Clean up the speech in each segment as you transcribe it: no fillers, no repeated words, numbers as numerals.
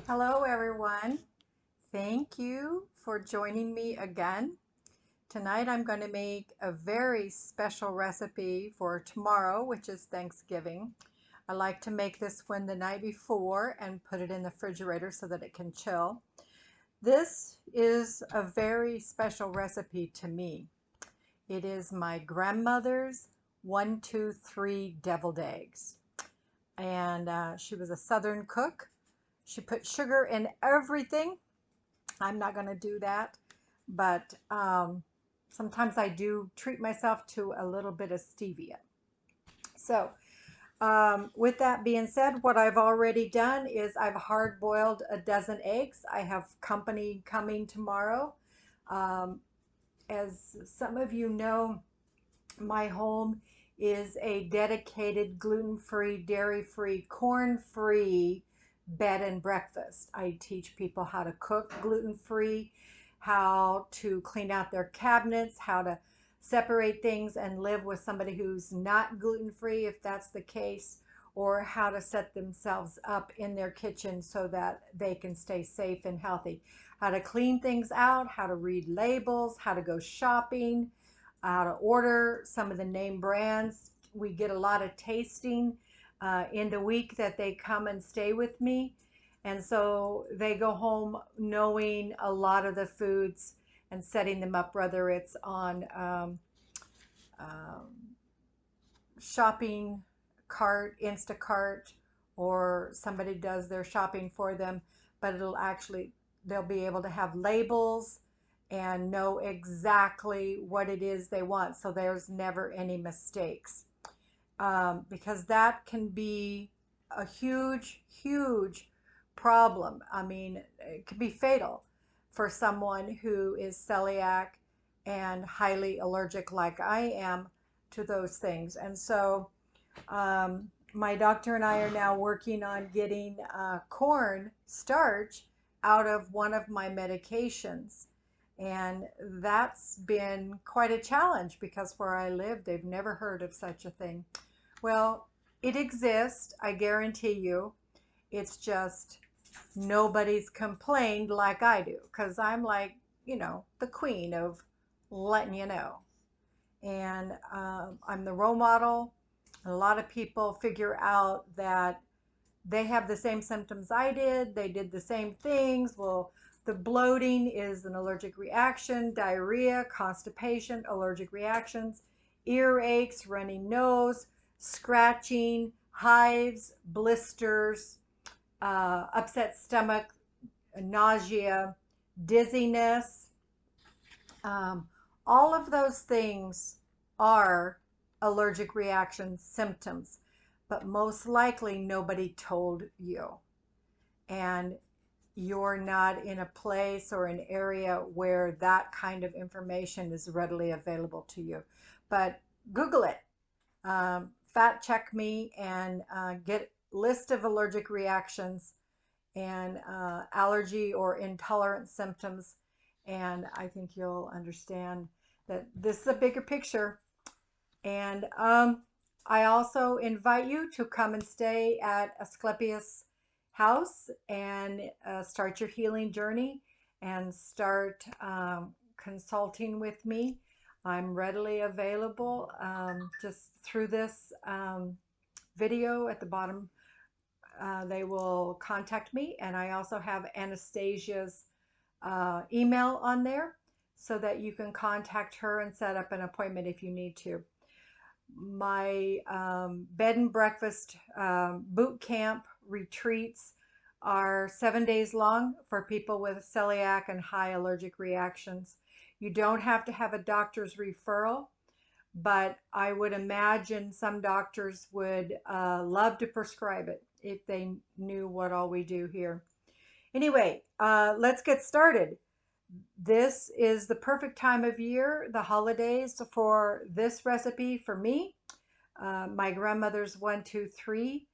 Hello, everyone. Thank you for joining me again. Tonight I'm going to make a very special recipe for tomorrow, which is Thanksgiving. I like to make this one the night before and put it in the refrigerator so that it can chill. This is a very special recipe to me. It is my grandmother's 1, 2, 3 deviled eggs. And she was a Southern cook. She put sugar in everything. I'm not going to do that, but sometimes I do treat myself to a little bit of stevia. So, with that being said, what I've already done is I've hard boiled a dozen eggs. I have company coming tomorrow. Um, as some of you know, my home is a dedicated gluten-free, dairy-free, corn-free bed and breakfast. I teach people how to cook gluten-free, how to clean out their cabinets, how to separate things and live with somebody who's not gluten-free if that's the case, or how to set themselves up in their kitchen so that they can stay safe and healthy. How to clean things out, how to read labels, how to go shopping, how to order some of the name brands. We get a lot of tasting in the week that they come and stay with me. And so they go home knowing a lot of the foods and setting them up, whether it's on um, shopping cart, Instacart, or somebody does their shopping for them, but they'll be able to have labels and know exactly what it is they want. So there's never any mistakes. Because that can be a huge, huge problem. I mean, it could be fatal for someone who is celiac and highly allergic, like I am, to those things. And so, my doctor and I are now working on getting corn starch out of one of my medications. And that's been quite a challenge because where I live, they've never heard of such a thing. Well, it exists, I guarantee you. It's just nobody's complained like I do because I'm like, the queen of letting you know. And I'm the role model. A lot of people figure out that they have the same symptoms I did. They did the same things. Well, the bloating is an allergic reaction, diarrhea, constipation, allergic reactions, ear aches, runny nose, scratching, hives, blisters, upset stomach, nausea, dizziness. Um, all of those things are allergic reaction symptoms, but most likely nobody told you. And you're not in a place or an area where that kind of information is readily available to you. But Google it, fact check me, and get list of allergic reactions and allergy or intolerant symptoms. And I think you'll understand that this is a bigger picture. And I also invite you to come and stay at Asclepius House and start your healing journey and start consulting with me. I'm readily available just through this video at the bottom. They will contact me, and I also have Anastasia's email on there so that you can contact her and set up an appointment if you need to. My bed and breakfast boot camp retreats are 7 days long for people with celiac and high allergic reactions. You don't have to have a doctor's referral, but I would imagine some doctors would love to prescribe it if they knew what all we do here. Anyway, let's get started. This is the perfect time of year, the holidays, for this recipe for me. My grandmother's 1, 2, 3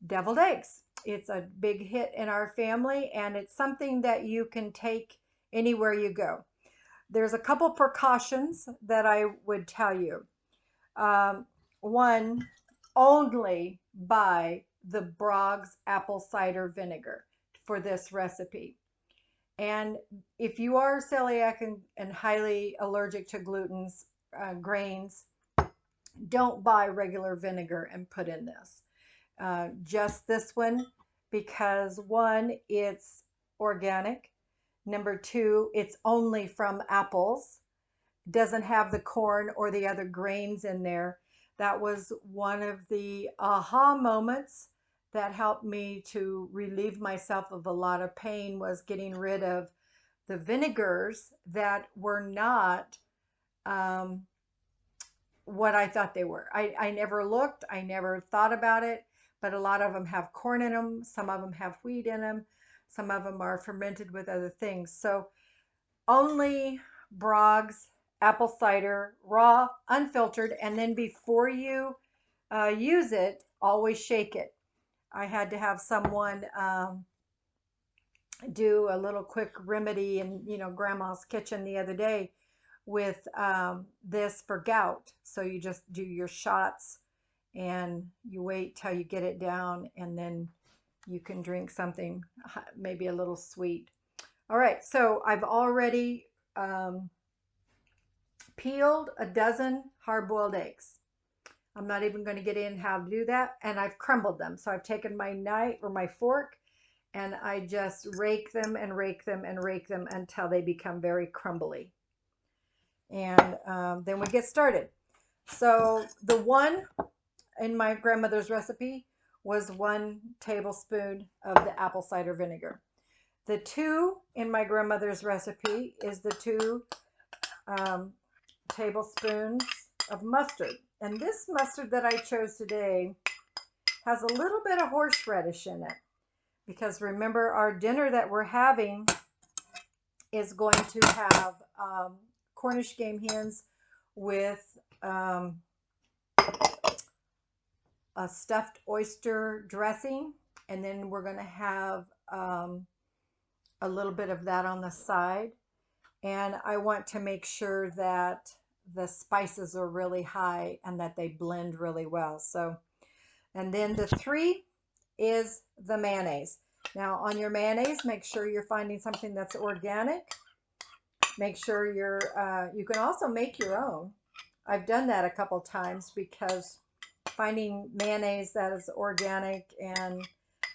deviled eggs. It's a big hit in our family, and it's something that you can take anywhere you go. There's a couple precautions that I would tell you. One, only buy the Braggs apple cider vinegar. for this recipe. And if you are celiac and highly allergic to glutens, grains, don't buy regular vinegar and put in this. Just this one, because one, it's organic. Number two, it's only from apples. Doesn't have the corn or the other grains in there. That was one of the aha moments that helped me to relieve myself of a lot of pain, was getting rid of the vinegars that were not what I thought they were. I never looked, I never thought about it, but a lot of them have corn in them, some of them have wheat in them, some of them are fermented with other things. So only Braggs apple cider, raw, unfiltered, and then before you use it, always shake it. I had to have someone do a little quick remedy in grandma's kitchen the other day with this for gout. So you just do your shots and you wait till you get it down, and then you can drink something maybe a little sweet. All right, so I've already peeled a dozen hard-boiled eggs. I'm not even going to get in how to do that. And I've crumbled them. So I've taken my knife or my fork and I just rake them and rake them and rake them until they become very crumbly. And then we get started. So the one in my grandmother's recipe was 1 tablespoon of the apple cider vinegar. The 2 in my grandmother's recipe is the 2 tablespoons of mustard. And this mustard that I chose today has a little bit of horseradish in it, because remember, our dinner that we're having is going to have Cornish game hens with a stuffed oyster dressing, and then we're going to have a little bit of that on the side. And I want to make sure that the spices are really high and that they blend really well. So, and then the 3 is the mayonnaise. Now on your mayonnaise, make sure you're finding something that's organic. Make sure you can also make your own. I've done that a couple times, because finding mayonnaise that is organic and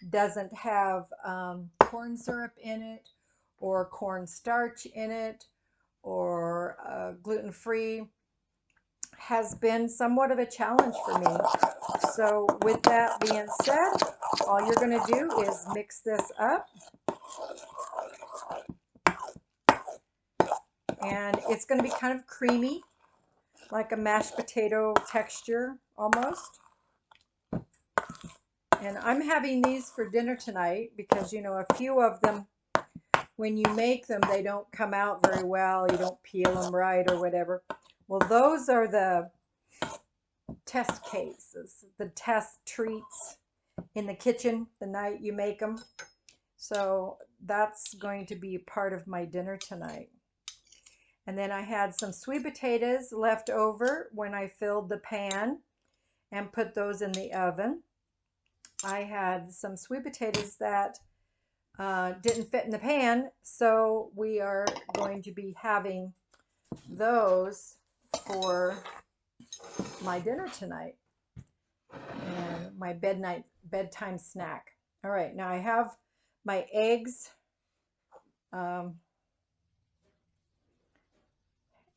doesn't have corn syrup in it or cornstarch in it or gluten-free has been somewhat of a challenge for me. So with that being said, all you're going to do is mix this up. And it's going to be kind of creamy, like a mashed potato texture almost. And I'm having these for dinner tonight because, a few of them, when you make them, they don't come out very well. You don't peel them right or whatever. Well, those are the test cases, the test treats in the kitchen the night you make them. So that's going to be part of my dinner tonight. And then I had some sweet potatoes left over when I filled the pan and put those in the oven. I had some sweet potatoes that didn't fit in the pan, so we are going to be having those for my dinner tonight and my bedtime snack. All right, now I have my eggs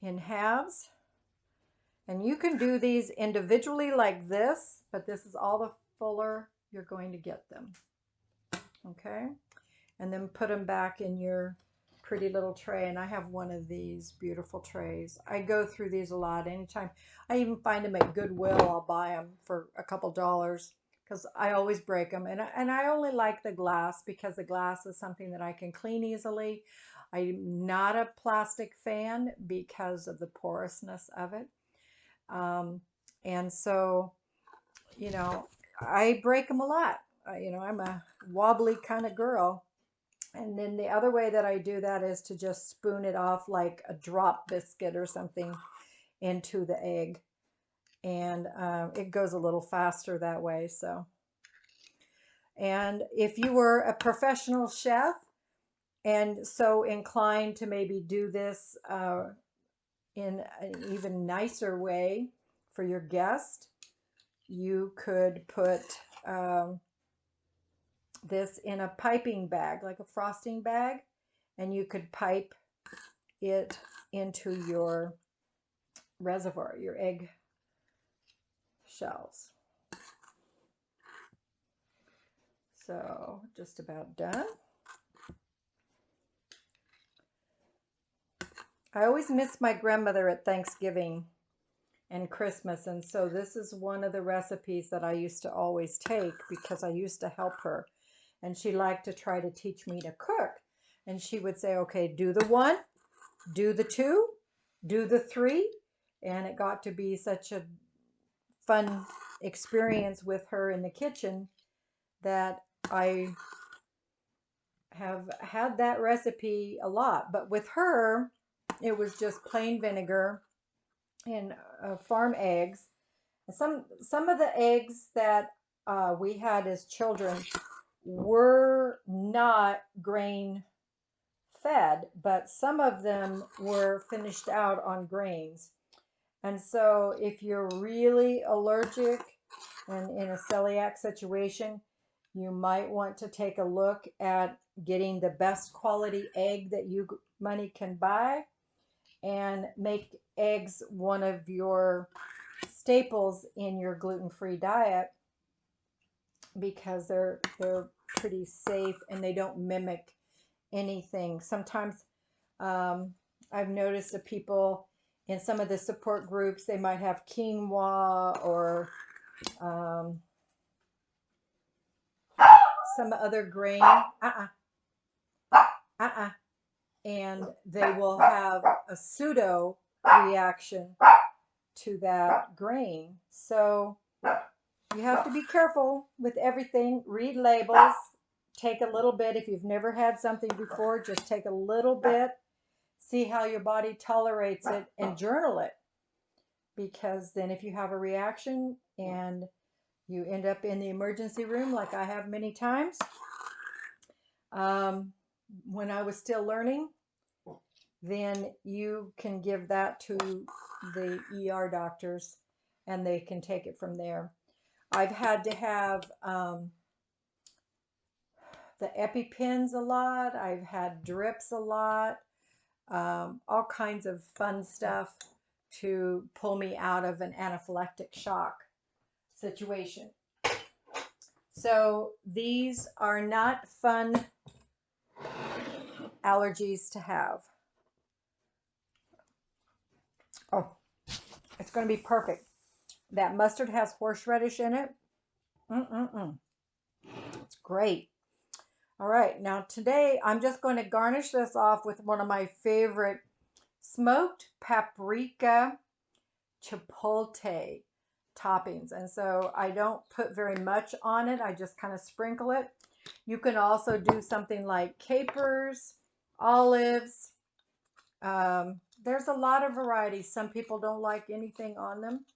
in halves, and you can do these individually like this, but this is all the fuller you're going to get them. Okay, and then put them back in your pretty little tray. And I have one of these beautiful trays. I go through these a lot. Anytime I even find them at Goodwill, I'll buy them for a couple dollars, because I always break them. And I only like the glass because the glass is something that I can clean easily. I'm not a plastic fan because of the porousness of it. And so, I break them a lot. I'm a wobbly kind of girl. And then the other way that I do that is to just spoon it off like a drop biscuit or something into the egg. And it goes a little faster that way. So, And if you were a professional chef and so inclined to maybe do this in an even nicer way for your guest, you could put this in a piping bag, like a frosting bag, and you could pipe it into your reservoir, your egg shells. So just about done. I always miss my grandmother at Thanksgiving and Christmas, and so this is one of the recipes that I used to always take because I used to help her, and she liked to try to teach me to cook. And she would say, okay, do the 1, do the 2, do the 3, and it got to be such a fun experience with her in the kitchen that I have had that recipe a lot. But with her, it was just plain vinegar and farm eggs. Some of the eggs that we had as children were not grain fed, but some of them were finished out on grains. And so if you're really allergic and in a celiac situation, you might want to take a look at getting the best quality egg that money can buy and make eggs one of your staples in your gluten-free diet, because they're pretty safe and they don't mimic anything. Sometimes I've noticed that people in some of the support groups, they might have quinoa or some other grain, and they will have a pseudo reaction to that grain. So you have to be careful with everything. Read labels. Take a little bit. If you've never had something before, just take a little bit. See how your body tolerates it and journal it. Because then if you have a reaction and you end up in the emergency room like I have many times, when I was still learning, then you can give that to the ER doctors and they can take it from there. I've had to have the EpiPens a lot. I've had drips a lot, all kinds of fun stuff to pull me out of an anaphylactic shock situation. So these are not fun allergies to have. Oh, it's going to be perfect. That mustard has horseradish in it. It's great. All right, now today I'm just going to garnish this off with one of my favorite smoked paprika chipotle toppings. And so I don't put very much on it. I just kind of sprinkle it. You can also do something like capers, olives. There's a lot of varieties. Some people don't like anything on them,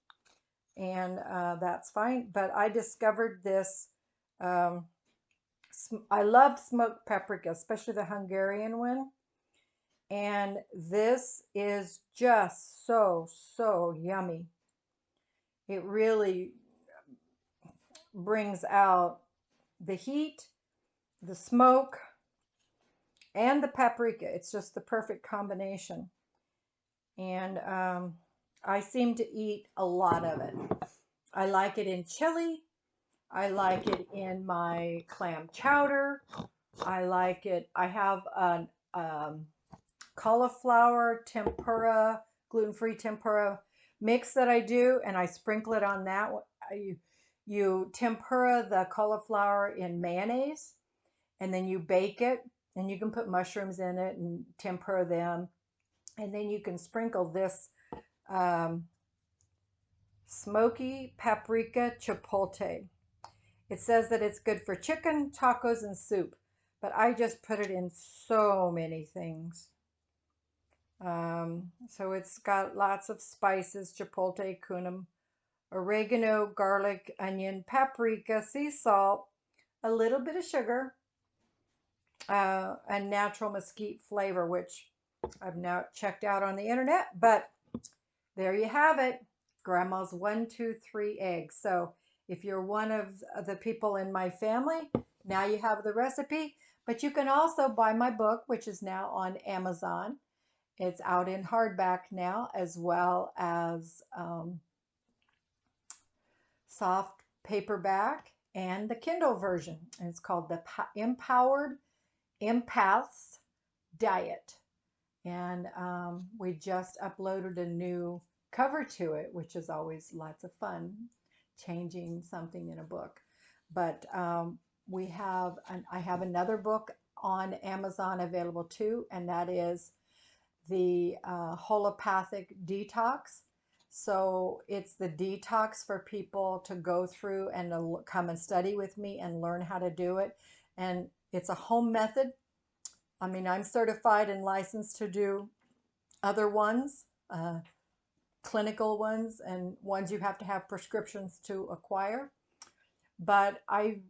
and that's fine. But I discovered this. I love smoked paprika, especially the Hungarian one. And this is just so yummy. It really brings out the heat, the smoke, and the paprika. It's just the perfect combination. And I seem to eat a lot of it. I like it in chili. I like it in my clam chowder. I like it. I have a cauliflower tempura, gluten-free tempura mix that I do, and I sprinkle it on that. You tempura the cauliflower in mayonnaise, and then you bake it, and you can put mushrooms in it and tempura them, and then you can sprinkle this smoky paprika chipotle. It says that it's good for chicken, tacos, and soup, but I just put it in so many things. So it's got lots of spices: chipotle, cumin, oregano, garlic, onion, paprika, sea salt, a little bit of sugar, and natural mesquite flavor, which I've now checked out on the internet, but there you have it. Grandma's 1, 2, 3 eggs. So if you're one of the people in my family, now you have the recipe. But you can also buy my book, which is now on Amazon. It's out in hardback now, as well as soft paperback and the Kindle version. And it's called The Empowered Empaths Diet. And we just uploaded a new cover to it, which is always lots of fun, changing something in a book. But I have another book on Amazon available too, and that is the holopathic detox. So it's the detox for people to go through and to come and study with me and learn how to do it. And it's a home method. I mean, I'm certified and licensed to do other ones, clinical ones, and ones you have to have prescriptions to acquire. But I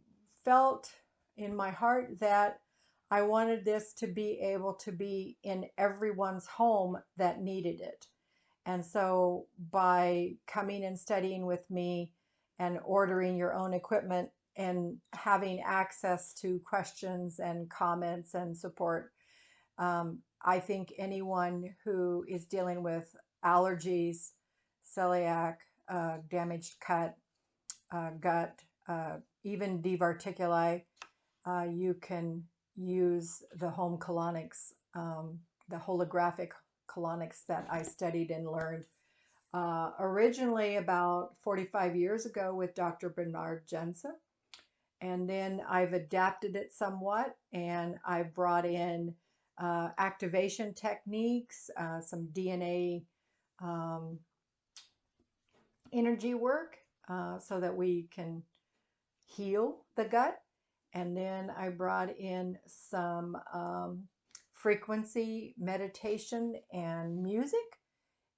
felt in my heart that I wanted this to be able to be in everyone's home that needed it. And so by coming and studying with me and ordering your own equipment and having access to questions and comments and support, I think anyone who is dealing with allergies, celiac, damaged gut, even diverticuli, you can use the home colonics, the holographic colonics that I studied and learned originally about 45 years ago with Dr. Bernard Jensen. And then I've adapted it somewhat, and I brought in activation techniques, some DNA energy work, so that we can heal the gut. And then I brought in some frequency meditation and music.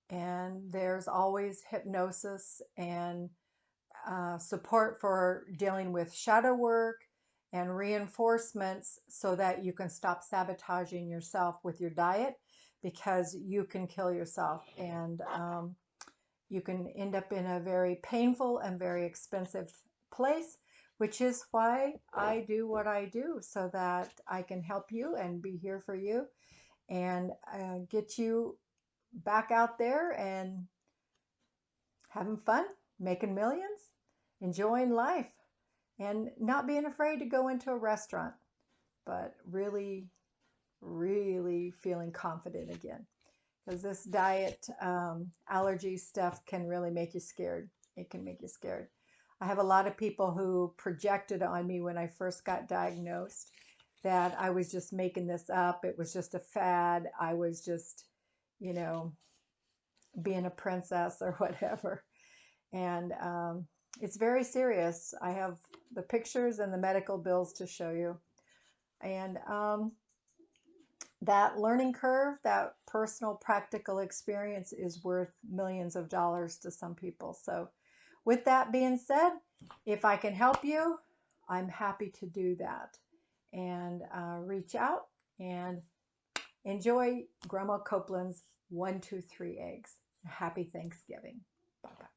And there's always hypnosis and support for dealing with shadow work and reinforcements, so that you can stop sabotaging yourself with your diet, because you can kill yourself, and you can end up in a very painful and very expensive place, which is why I do what I do, so that I can help you and be here for you and get you back out there and having fun, making millions, enjoying life, and not being afraid to go into a restaurant, but really, really feeling confident again. Because this diet allergy stuff can really make you scared. It can make you scared. I have a lot of people who projected on me when I first got diagnosed that I was just making this up. It was just a fad. I was just, you know, being a princess or whatever. And it's very serious. I have the pictures and the medical bills to show you. And that learning curve, that personal practical experience is worth millions of dollars to some people. So with that being said, if I can help you, I'm happy to do that. And reach out and enjoy Grandma Copeland's 1, 2, 3 eggs. Happy Thanksgiving. Bye-bye.